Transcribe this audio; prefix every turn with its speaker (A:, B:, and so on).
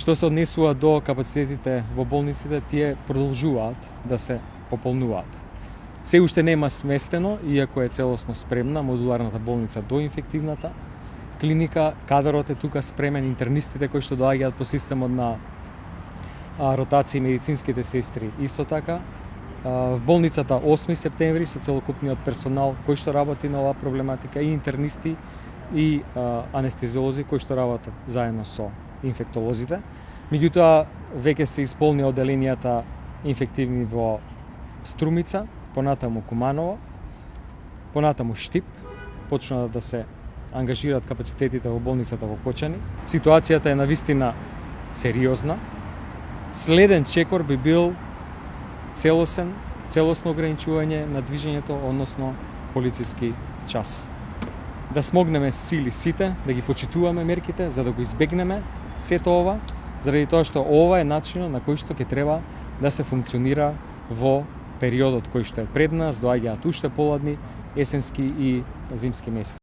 A: Што се однесува до капацитетите во болниците, тие продолжуваат да се пополнуваат. Се уште нема сместено, иако е целосно спремна модуларната болница до инфективната клиника, кадрот е тука спремен, интернистите кои што доаѓаат по системот на ротација, медицинските сестри исто така. В болницата 8 септември со целокупниот персонал кој што работи на оваа проблематика, и интернисти и анестезиолози кои што работат заедно со инфектолозите. Меѓутоа, веќе се исполни оделенијата инфективни во Струмица, понатаму Куманово, понатаму Штип, почна да се ангажираат капацитетите во болницата во Кочани. Ситуацијата е навистина сериозна. Следен чекор би бил целосно ограничување на движењето, односно полициски час. Да смогнеме сили сите, да ги почитуваме мерките, за да го избегнеме сето ова, заради тоа што ова е начинот на кој што ќе треба да се функционира во периодот кој што е пред нас, доаѓаат уште поладни есенски и зимски месеци.